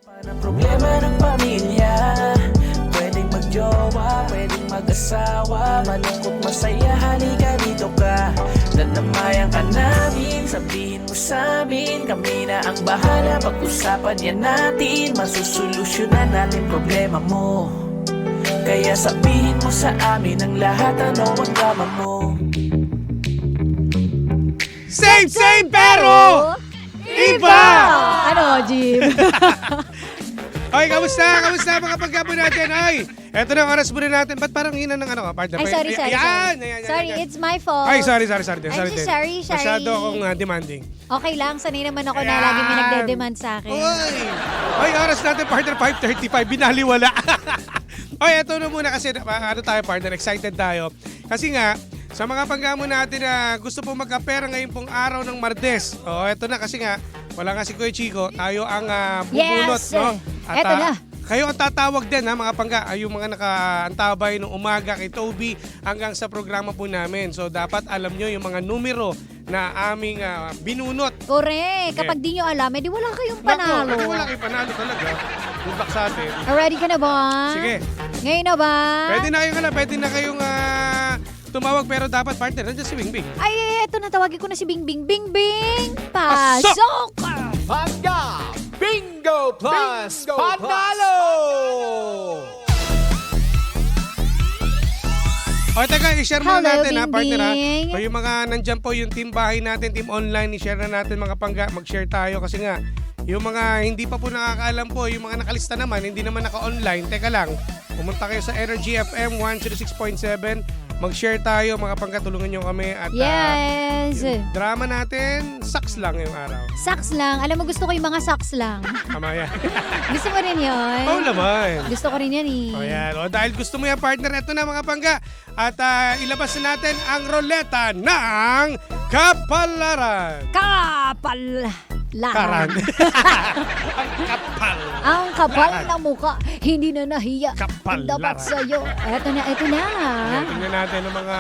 Ang problema ng pamilya, pwedeng magjowa, pwedeng mag-asawa, malungkot masaya, halika dito ka. Dadamayan ka namin, sabihin mo sa amin, kami na ang bahala, pag-usapan yan natin, masusolusyonan natin problema mo. Kaya sabihin mo sa amin ang lahat, ano ang drama mo. Same pero iba! Ano, Jim? Oy, kamusta? Kamusta mga pagkapo natin? Oy, eto na ang oras muna natin. Ba't parang hina ng ano ka, partner? Ay, sorry. Ayan! Sorry, it's my fault. Ay, sorry. I'm so sorry. Masyado akong demanding. Okay lang, sanay naman ako na Ayan. lagi may nagde-demand sa akin. Oy, oras natin, partner, 5:35. Binaliwala. Oy, eto na muna kasi, ano tayo, partner, excited tayo. Kasi nga, sa mga panggamo natin na gusto pong magkapera ngayon pong araw ng Martes. Eto na kasi nga, wala nga si Kuya Chico, tayo ang bubunot, Yes. no? At, Eto na. Kayo ang tatawag din ha mga pangga, yung mga nakaantabay ng umaga kay Toby hanggang sa programa po namin. So dapat alam nyo yung mga numero na aming binunot. Correct. Kapag di nyo alam, edi wala kayong panalo. Naku, wala kayong panalo talaga. Good luck sa atin. Ready ka na ba? Sige. Ngayon na ba? Pwede na kayong tumawag pero dapat partner, nandiyan si Bingbing. Ay, eto na, tawagin ko na si Bingbing. Bingbing! Pasok! Pagka Bingo Plus Panalo! O teka, i-share muna Hello, natin ha, partner ha. Bingbing. O yung mga nandyan po, yung team bahay natin, team online, i-share na natin mga pangga, mag-share tayo kasi nga, yung mga hindi pa po nakakaalam po, yung mga nakalista naman, hindi naman naka-online, teka lang, pumunta kayo sa Energy FM 106.7, mag-share tayo mga pangga, tulungan nyo kami at Yes! yung drama natin, sucks lang yung araw. Socks lang. Alam mo, gusto ko yung mga socks lang. Tama yan. Gusto mo rin yun? Oo naman. Gusto ko rin yan eh. O yan. O dahil gusto mo yan partner, eto na mga pangga. At ilabas na natin ang roleta ng kapalaran. Kapal! Karan. Lang. Ang kapal. Ang kapal na mukha, hindi na nahiya. Kapal Dapat laran. sa'yo. Eto na. Ayan, tingnan natin ang mga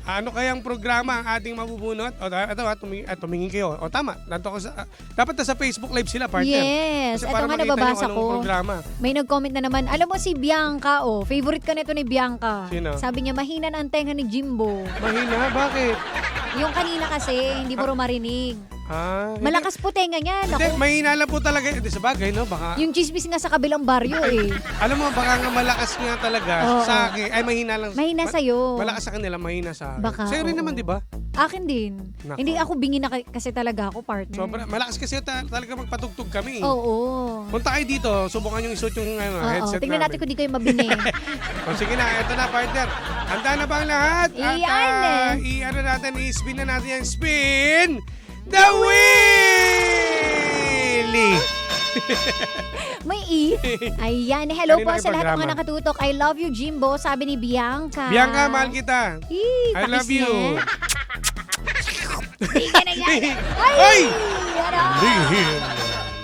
ano kayang programa ang ating mabubunot. O ito tumingin kayo. O tama. Dapat sa Facebook Live sila partner. Yes. Kasi Eto para nga makita nababasa nyo anong ko. programa. May nag-comment na naman. Alam mo si Bianca, favorite ka nito ni Bianca. Sino? Sabi niya, mahina na ang tenga ni Jimbo. Mahina? Bakit? Yung kanina kasi, hindi mo rin marinig. Malakas. Malakas po tenga niya. Hindi, Naku, mahina lang po talaga. Hindi sa bagay, no? Baka, yung chismis nga sa kabilang baryo eh. alam mo, baka nga malakas nga talaga Oo. sa akin. Ay, mahina lang. Mahina sa'yo. Malakas sa kanila, mahina sa akin. Baka, Sa'yo rin oo. naman, di ba? Akin din. Nako. Hindi ako bingi na kasi talaga ako, partner. Sobra, malakas kasi talaga magpatugtog kami. Oo. Punta kayo dito, subukan yung isuot yung Oo. headset Tingnan natin namin. kung di kayo mabingi. O sige na, eto na partner. Handa na ba ang lahat? Iyan. I-ano natin, i-spin na natin yung spin the wheel! May E. Ayan. Hello Kanina po yung sa lahat ng programa. mga nakatutok. I love you, Jimbo. Sabi ni Bianca. Bianca, mahal kita. I Takis love you. niya. Tingnan na yan. Ay! Ay! Ano? Lihim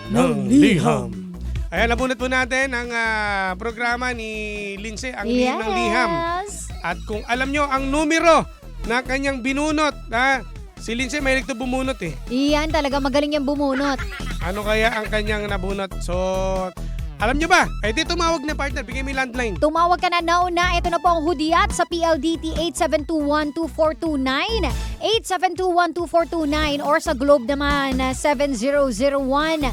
ng liham. Ayan, nabunot po natin ang programa ni Lindsay, ang lihim ng liham. Yes. At kung alam nyo ang numero na kanyang binunot, si Lindsay may to bumunot eh. Iyan, talaga magaling yung bumunot. Ano kaya ang kanyang nabunot? So, alam nyo ba? Eh di tumawag na partner, bigay mo yung landline. Tumawag ka na nauna. Ito na po ang hudyat sa PLDT 8721-2429, 8721-2429 or sa Globe naman 7001-7949,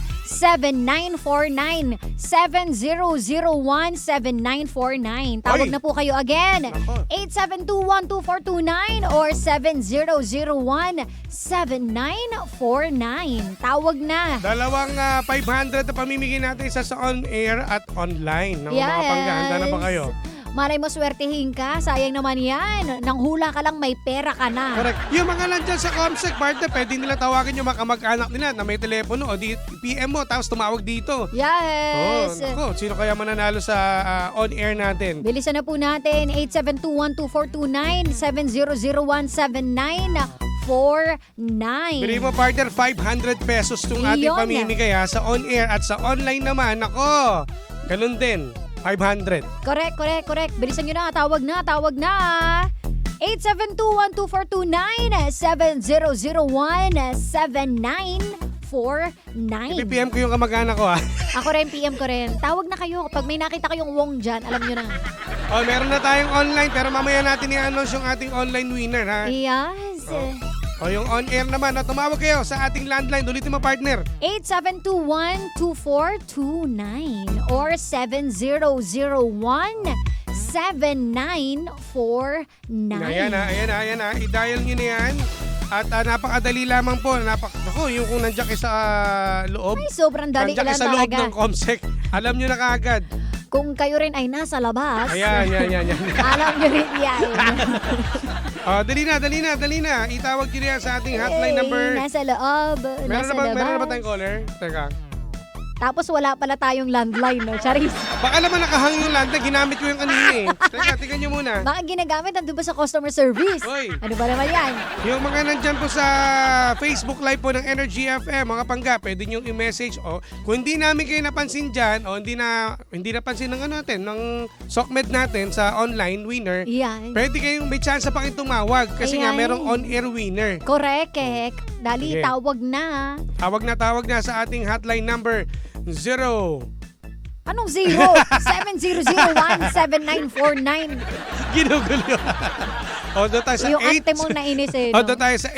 7001-7949. Tawag Oy! na po kayo again. Nako. 8721-2429 or 7001-7949. Tawag na. Dalawang 500 na pamimigay natin, isa sa on-air at online. Ng mga pangga, handa na ba kayo? Malay mo swertihin ka. Sayang naman yan. Nang hula ka lang, may pera ka na. Correct. Yung mga nandyan sa Comsec, partner, pwede nila tawagin yung mga kamag-anak nila na may telepono o di PM mo, tapos tumawag dito. Yes. Naku, sino kaya mananalo sa on-air natin? Bilisan na po natin. 8721-2429, 7001-7949. Bili mo partner, 500 pesos itong ating Iyon. pamimigay sa on-air at sa online naman. Ako, ganun din, 500. Correct. Bilisan nyo na. Tawag na. 8721-2429, 7001-7949. 7949. PM ko yung kamag-anak ko, Ako rin, PM ko rin. Tawag na kayo kapag may nakita kayong Wong dyan, alam nyo na. Oh, meron na tayong online, pero mamaya natin i-announce yung ating online winner, ha? Yes. O yung on-air naman, tumawag kayo sa ating landline. Ulitin mo, partner. 8721-2429 or 7001-7949. Ayan na. I-dial nyo na yan. At napakadali lamang po. Ako, yung kung nandiyan kayo sa loob. Ay, sobrang dali Nandiyan lang kayo sa loob talaga. ng Comsec. Alam nyo na kaagad. Kung kayo rin ay nasa labas, Ayan. alam nyo rin yan. Dali na. Itawag nyo na yan sa ating hotline number. Nasa loob, nasa labas. Meron na ba tayong caller? Teka. Tapos wala pala tayong landline, no? Charis. Baka naman nakahang yung landline. Ginamit ko yung kanina eh. Teka, tingnan nyo muna. Baka ginagamit, nandun ba sa customer service? Hoy. Ano ba naman yan? Yung mga nandyan po sa Facebook Live po ng Energy FM, mga pangga, pwede nyo i-message. O, kung hindi namin kayo napansin dyan, o hindi napansin ng ng SOCMED natin sa online winner, Yan. pwede kayong may chance pa kayong tumawag kasi nga Ayan. merong on-air winner. Correct. Dali, Sige. tawag na. Tawag na sa ating hotline number 0. Anong 0? 7001-7949. Ginugulo. O, doon tayo sa Yung ante mong nainis eh, O, no? doon tayo sa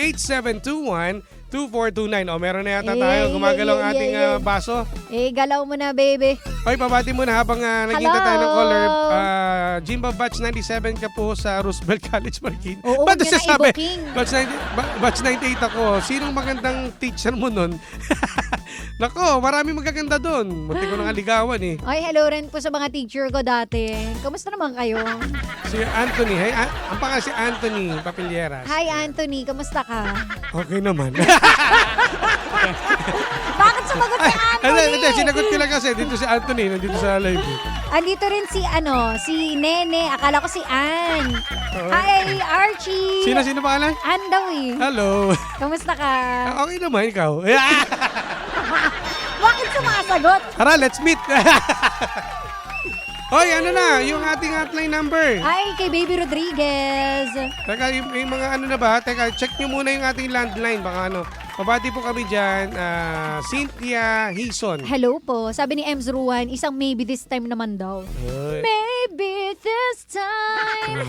8721-2429. O, meron na yata Yeah, tayo. Gumagalaw ang yeah, ating yeah. baso. Galaw mo na, baby. Oy, pabati mo na habang nagkita Hello. tayo ng caller. Jimba Batch 97 ka po sa Roosevelt College, Marquin. Oo, Ba't huwag nyo na sasabi? i-booking. Batch 98 ako. Sinong magandang teacher mo nun? Nako, maraming magaganda doon. Munti ko nang aligawan eh. Ay, hello rin po sa mga teacher ko dati. Kamusta naman kayo? Si Anthony. Hey, ang pangalan si Anthony Papilleras. Hi, Anthony. Kamusta ka? Okay naman. Bakit sumagot si Anthony? Hindi, sinagot ko lang kasi dito si Anthony, nandito sa live. Andito rin si Nene. Akala ko si Ann. Hi, Archie. Sino pangalan? Ann daw eh. Hello. Kamusta ka? Okay naman, ikaw. Bakit sumasagot? Tara, let's meet. Hoy, ano na, yung ating hotline number. Ay, kay Baby Rodriguez. Teka, yung mga ano na ba? Teka, check nyo muna yung ating landline. Baka ano. Pabati po kami dyan. Cynthia Hison. Hello po. Sabi ni Ems Ruan, isang maybe this time naman daw. Hoy. Maybe this time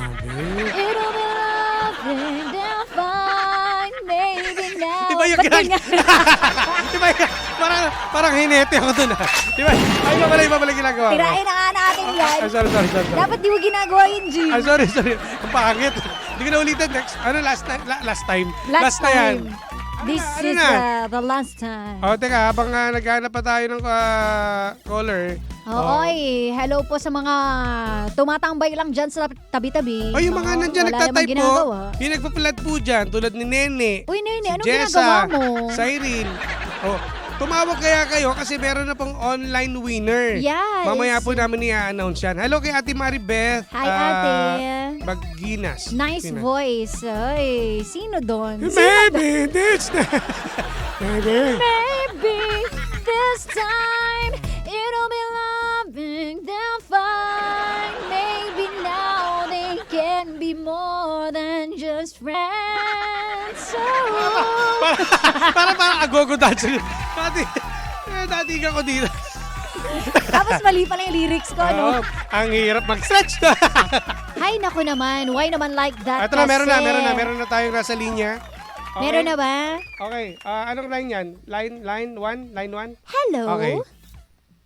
it'll be loving and fine. Maybe now. Di ba yung Ba't ganyan? Di ba yung, parang hinete ako dun Di ba? Ay, iba pala ginagawa ko. Tirahin na nga natin yan. Sorry. Dapat di mo ginagawa yun, G. Sorry. Ang pangit. Hindi ko na ulitin next. Ano, last time? Last na yan. time. This Ano is na? the last time. O, teka, habang naghanap pa tayo ng caller. Oy, hello po sa mga tumatambay lang dyan sa tabi-tabi. O, yung mga nandyan Wala namang nagtatype po, ginagawa. yung nagpa-flat po dyan, tulad ni Nene, Uy, Nene, anong Jessa, ginagawa mo? Cyril. O, tumawag kaya kayo kasi meron na pong online winner. Yes. Mamaya po namin i-announce yan. Hello kay Ate Maribeth. Hi, Ate. Bagginas. Nice Sino? voice. Ay, sino doon? Maybe this time. Maybe. Maybe this time it'll be loving them fine. Maybe now they can be more than just friends. So, Parang agogo dancer. Dati ka ko dito. tapos mali pala yung lyrics ko, ano? Ang hirap mag-stretch. Hay, naku naman. Why naman like that? Ito na, meron kasi? na tayong nasa linya. Okay. Meron na ba? Okay, anong line yan? Line 1? Line 1? Hello? Okay.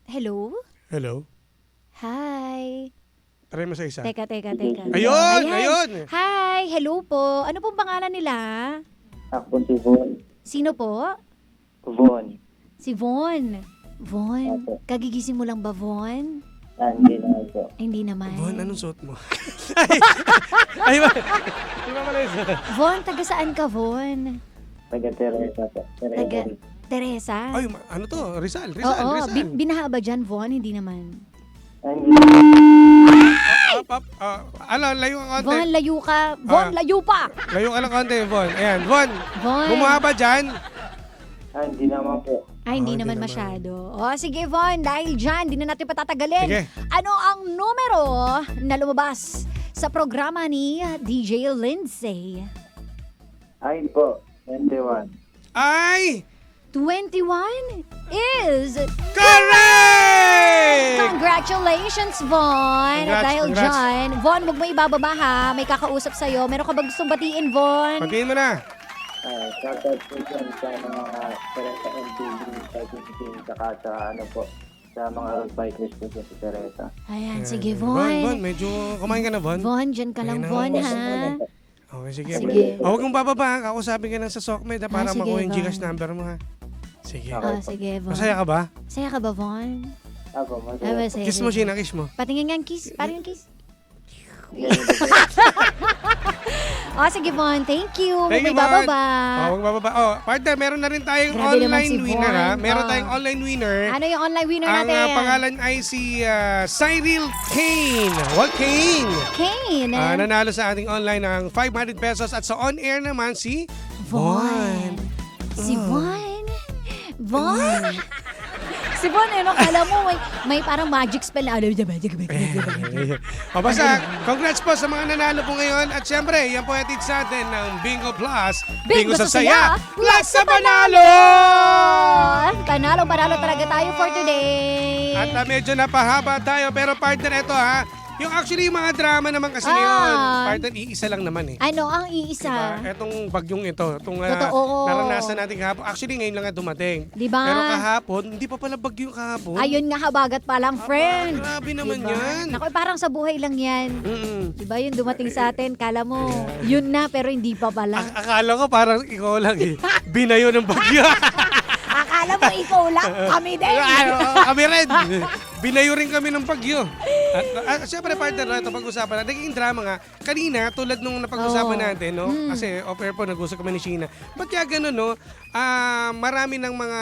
Hello? Hello? Hi. Try mo sa isa. Teka. Ayun! Hi, hello po. Ano pong pangalan nila? Ako si Von. Sino po? Von. Si Von. Von, Opo. kagigising mo lang ba, Von? Hindi na ako. Ay, hindi naman. Bon, anong suot mo? Ay, di ba pala yun? Von, taga saan ka, Von? Taga Teresa po. Taga Teresa? Ay, ano to? Rizal. Oo, binaha ba dyan, Von? Hindi naman. Ano, layo ka konti. Von, layo ka. Von, layo pa! Layo ka lang konti, Von. Ayan, Von. Von. Bumuha ba dyan? Hindi naman po. Ay, hindi Hindi naman naman. masyado. O, sige, Von, dahil dyan, di na natin patatagalin. Sige. Ano ang numero na lumabas sa programa ni DJ Lindsay? Ay po. 21. Ay! 21 is... Correct! Congratulations, Von! At Congrats, dahil congrats. dyan, Von, huwag mo ibababa ha. May kakausap sa'yo. Meron ka ba gustong batiin, Von? Patiin mo na. Shoutout po dyan sa mga Teresa MTV, sa team, saka sa ano po, sa mga road bikers po dyan si Teresa. Ayan, sige, Von, Von. medyo kumain ka na, Von? Von, dyan ka lang, Ayun na. Von, ha? Okay, sige. Sige. Huwag mong bababa. Kakusapin ka lang sa Sokmed ha, para sige, makuha yung Von. Gcash number mo ha. Sige. Oh, sige, Von. Masaya ka ba? Masaya ka ba, Von? Ako, Ah, masaya. masaya. Kiss mo, Sheena, kiss mo. Patingin nga ang kiss. Parang yung kiss. Oh, sige, Von. Thank you. Thank May you, Von. bababa. Huwag bababa. Oh, partner, meron na rin tayong Grabe naman online si winner ha. Von. Meron Oh. tayong online winner. Ano yung online winner Ang natin? pangalan ay si Cyril Kane. What Kane? Kane. Nanalo sa ating online ng 500 pesos at sa on-air naman si Von. Si Oh. Von. Von. Si Von, ano, kala mo may parang magic spell na ano, magic. O basta, congrats po sa mga nanalo po ngayon. At syempre, yan po hatid sa atin ng Bingo Plus. Bingo sa saya, plus sa panalo! Panalo talaga tayo for today. At medyo napahaba tayo. Pero partner, ito ha. Yung actually, yung mga drama naman kasi Ah. ngayon. Partner, iisa lang naman eh. Ano ang iisa? Diba? Etong bagyong ito, itong Totoo. naranasan natin kahapon. Actually, ngayon lang nga dumating. Diba? Pero kahapon, hindi pa pala bagyo yung kahapon. Ayun nga, habagat pa lang, friend. Grabe naman Diba? yan. Naku, parang sa buhay lang yan. Mm-mm. Diba yung dumating sa atin, kala mo, yun na, pero hindi pa pala. Akala ko parang ikaw lang eh. Binayo ng bagyo. Akala mo, ikaw lang, kami din. Kami rin. Binayo rin kami ng bagyo. At syempre partner, ito pag-usapan na. Naging drama nga. Kanina, tulad nung napag-usapan Oo. natin, no? Kasi off-air po, nag-usap kami ni Sheena. Ba't kaya ganun, no? Marami ng mga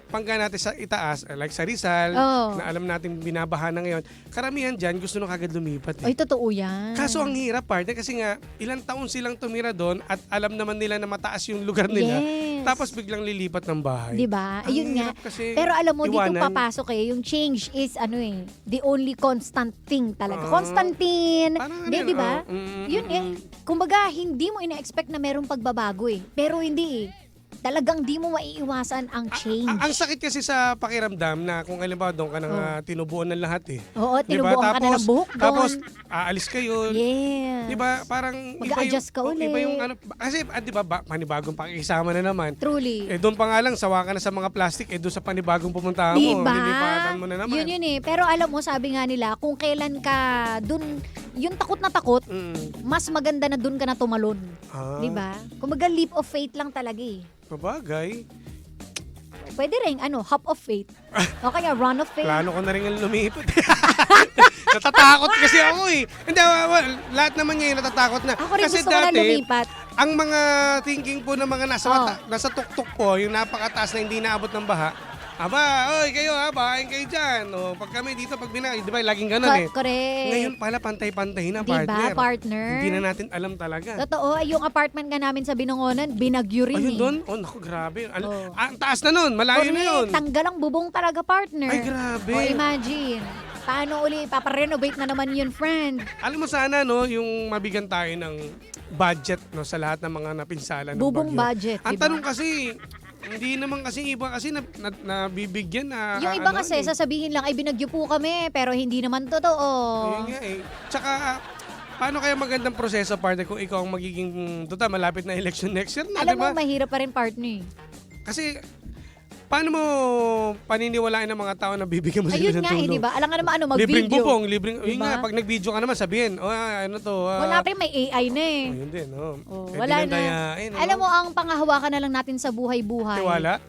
pangga natin sa itaas, like sa Rizal, Oo. na alam natin binabaha na ngayon. Karamihan dyan, gusto nung kagad lumipat. Eh. Ay, totoo yan. Kaso ang hirap, partner, kasi nga, ilang taon silang tumira doon at alam naman nila na mataas yung lugar nila. Yes. Tapos biglang lilipat ng bahay. Diba? Ang Ayun nga. hirap kasi Pero alam mo, dito iwanan. papasok yung change is the only constant thing talaga. Ah. Constantine. Parang ano Di, yun, diba? oh, Yun kumbaga, hindi mo ina-expect na merong pagbabago eh. Pero hindi eh. Talagang di mo maiiwasan ang change. Ang sakit kasi sa pakiramdam na kung alam ba doon ka nang tinubuan ng lahat eh. Oo, Diba? tinubuan ka na ng buhok doon. Tapos aalis kayo. Yes. 'Di ba? Parang Mag-a-adjust ka ulit. Iba yung ano kasi 'di ba panibagong pakikisama na naman. Truly. Doon pa nga lang sawa ka na sa mga plastic doon sa panibagong pumunta mo. Diba? Lilipatan mo na naman. Yun eh. Pero alam mo, sabi nga nila, kung kailan ka dun, yung takot na takot, mas maganda na dun ka na tumalon. Ah, Diba? Kumbaga, leap of faith lang talaga eh. Kabagay. Pwede rin, hop of faith. O kaya run of faith. Plano ko na rin lumipat. Natatakot kasi ako eh. Hindi, lahat naman ngayon natatakot na. Ako rin Kasi gusto ko na dati, lumipat. ang mga thinking po ng mga nasa tuktok po, yung napakataas na hindi naabot ng baha, aba, oy kayo ha, bahain kayo dyan. O, pag kami dito, pag binay, di ba, laging ganun eh. Correct. Ngayon pala, pantay-pantay na, Diba, partner. partner? Hindi na natin alam talaga. Totoo, yung apartment nga namin sa Binangonan, binagyo rin Ayun eh. doon? Oh, naku, grabe. Oh. Ang taas na nun, malayo na yun. Correct. Tanggal ang bubong talaga, partner. Ay, grabe. O imagine. Paano uli, paparenovate na naman yun, friend. Alam mo sana, no, yung mabigyan tayo ng budget no, sa lahat ng mga napinsalan ng Bubong bagyo. budget, Ang diba? tanong kasi, hindi naman kasi iba kasi nabibigyan na Yung iba kasi, sasabihin lang, ay binagyo po kami, pero hindi naman totoo. Yun nga eh. Tsaka, paano kaya magandang proseso, partner, kung ikaw ang magiging, malapit na election next year na, Alam di ba? mo, mahirap pa rin, partner. Kasi, paano mo paniniwalaan ng mga tao na bibigyan mo sila Ayun ng nga eh, tulong? di ba? Alam nga naman, Libreng mag-video. bubong, libreng, yun Diba? nga, pag nag-video ka naman, sabihin, ano to, Wala pa rin, may AI na eh. Ayun din, no? Oh, Eh, wala na. dinandayain, no? Alam mo, ang panghahawakan na lang natin sa buhay-buhay. Tiwala?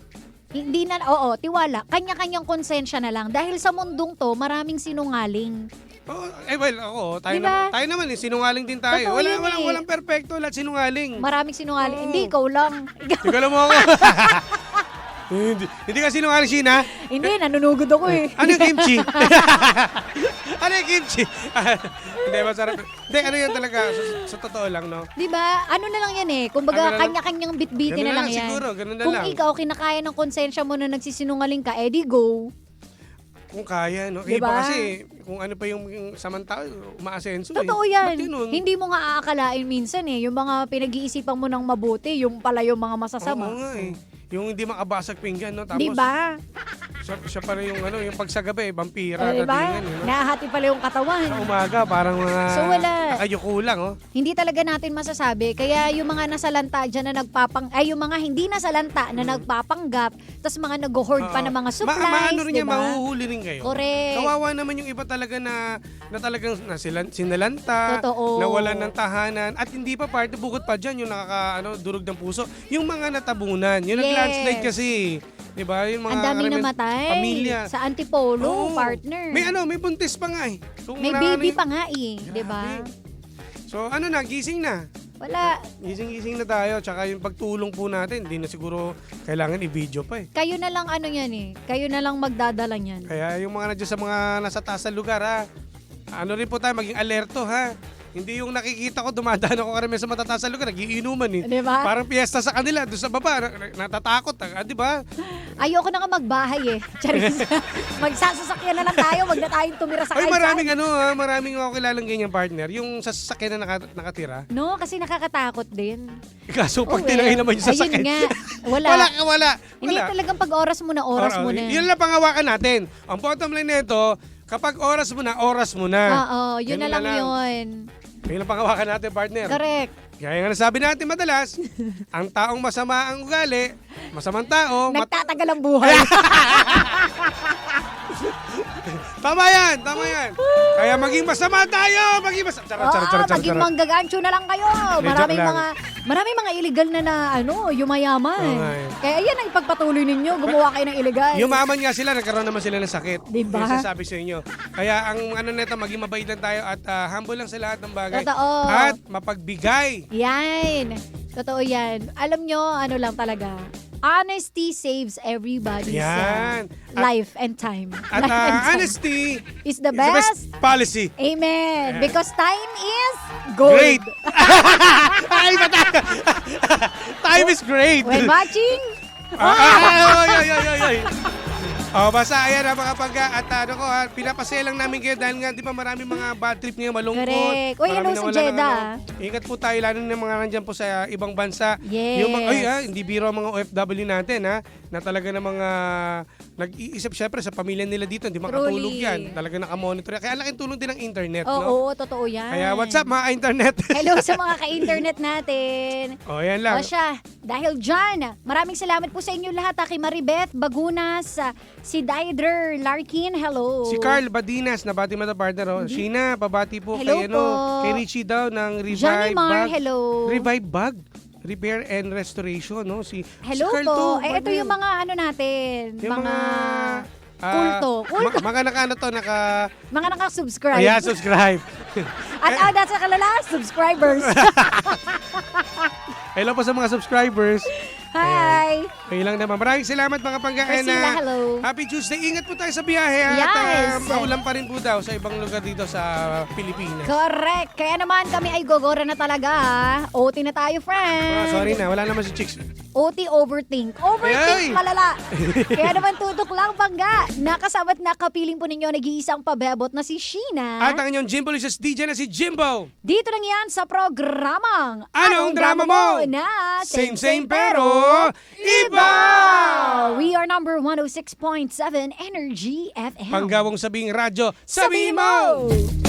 Hindi na, tiwala. Kanya-kanyang konsensya na lang. Dahil sa mundong to, maraming sinungaling. Oh, ako, tayo, Diba? tayo naman, sinungaling din tayo. Totoo yun eh. Walang perfecto, lahat sinungaling. Maraming sinungaling. Oo. Hindi, ikaw lang. Ikaw mo ako. hindi ka sinungaling, Sheena. Hindi, nanunugod ako eh. Ano yung kimchi? Ano yung kimchi? Hindi, masarap. Hindi, ano yan talaga, sa totoo lang, no? Di ba? Ano na lang yan eh. Kumbaga, Ano na lang- kanya-kanyang bitbitin Ganun na lang yan. siguro, ganun na Kung lang. ikaw kinakaya ng konsensya mo na nagsisinungaling ka, edi go. Kung kaya, no? Diba? Iba kasi, kung ano pa yung samantao, umaasenso. Totoo Ba't yan. ganun? Hindi mo nga aakalain minsan eh. Yung mga pinag-iisipan mo ng mabuti, yung pala yung mga masasama. Oo nga eh. yung hindi makabasag pinggan, no? Tapos, Di ba? siya pa rin yung, yung pagsagabi, vampira O, na di ba? tingan, no? Nahahati pala yung katawan. Sa umaga, parang mga So, wala. nakayuko lang, oh. Hindi talaga natin masasabi. Kaya yung mga nasalanta dyan na yung mga hindi nasalanta na nagpapanggap, tapos mga nag-hoard pa Oo. ng mga supplies, Maano rin yan, diba? mahuhuli rin kayo. Correct. Kawawa naman yung iba talaga na talagang sinalanta, Totoo. nawalan ng tahanan, at hindi pa parte, bukod pa dyan, yung durog ng puso. Yung mga natabunan, yung Yes. nag-landslide kasi. Diba? Yung mga Ang dami karamihan- namatay. Pamilya. Sa Antipolo, Oo. partner. May buntis pa nga eh. So, May marami- baby pa nga eh. Di ba? Grabe. So gising na. Wala. Gising na tayo. Tsaka yung pagtulong po natin, hindi na siguro kailangan i-video pa eh. Kayo na lang yan eh. Kayo na lang magdadala niyan. Kaya yung mga nandiyan sa mga nasa taas ng lugar ha, ano rin po tayo, maging alerto ha. Hindi yung nakikita ko, dumadaan ako karamihan sa matataas na lugar, nagiinuman eh. Di ba? Parang piyesta sa kanila, doon sa baba, natatakot. Di ba? Ayoko na nga magbahay eh. Charis. Magsasasakyan na lang tayo. Wag na tayong tumira sa Ay, kalsada. maraming ako kilalang ganyan partner. Yung sa sasakyan na nakatira. No, kasi nakakatakot din. Kaso pag Oh, well. tinangin naman yung sasakyan. Ayun nga. Wala. wala. Hindi talagang pag oras mo na, oras mo na. Yun lang pangawakan natin. Ang bottom line nito, kapag oras mo na, oras mo na. Oo, yun Ganun na lang yun. Yun lang pangawakan natin, partner. Correct. Kaya nga nasabi natin madalas, ang taong masama ang ugali, masamang tao, Nagtatagal ang buhay. tama yan. Kaya maging masama tayo, Charot. Maging manggagancho na lang kayo. Joke lang. Maraming mga illegal na yumayaman. Oo nga eh. Kaya yan ang ipagpatuloy ninyo. Gumawa kayo ng illegal. Yumaman nga sila, nagkaroon naman sila ng sakit. Diba? Yung sasabi sa inyo. Kaya ang neto, maging mabait lang tayo at humble lang sa lahat ng bagay. Totoo. At mapagbigay. Yan. Totoo yan. Alam nyo, ano lang talaga. Honesty saves everybody's Yan. life and time. At Life and time honesty is the is best. policy. Amen. Because time is gold. Great. Ay, bata. Time is great. When watching, Ay. Basta ayan mga pagka at pinapasaya lang namin kayo dahil nga di ba maraming mga bad trip ngayon, malungkot. Correct. Uy, hello Maraming sa nawalan ng Jeddah. Ingat po tayo lalo na mga nandyan po sa ibang bansa. Yes. Yung mga, hindi biro ang mga OFW natin na talaga na mga nag-iisip syempre sa pamilya nila dito, hindi makatulog Truly. yan. Talaga nakamonitor yan. Kaya laking tulong din ng internet, oo, no? totoo yan. Kaya what's up mga internet? Hello sa mga ka-internet natin. Yan lang. O siya, dahil dyan, maraming salamat po sa inyo lahat. Kay Maribeth Bagunas, si Daidrer Larkin, hello. Si Carl Badinas, nabati mo na partner. Sheena, pabati po Hello kay, po. kay Richie daw ng Revive Johnny Mar, Bag. hello. Revive Bag. Repair and Restoration, no? Hello si Carl po. to, Ito partner. yung mga ano natin. Yung mga kulto. mga Mga nakasubscribe. Ayan, subscribe. At that's sa kalala, subscribers. Hello po sa mga subscribers. Hi. Okay lang naman. Maraming salamat mga panggaan. Priscilla, hello. Happy Tuesday. Ingat po tayo sa biyahe. Yes. At maulan pa rin po daw sa ibang lugar dito sa Pilipinas. Correct. Kaya naman kami ay gogora na talaga. OT na tayo, friends. Sorry na, wala naman si Chicks. OT overthink. Overthink Ay! malala. Kaya naman tutok lang bangga. Nakasama't nakapiling po ninyo nag-iisang pabebot na si Sheena. At ang inyong Jimbo Licious DJ na si Jimbo. Dito lang yan sa programang Anong drama mo? Na Same pero iba! We are number 106.7 Energy FM. Panggawang sabing radyo, Sabihin sabihin mo! mo!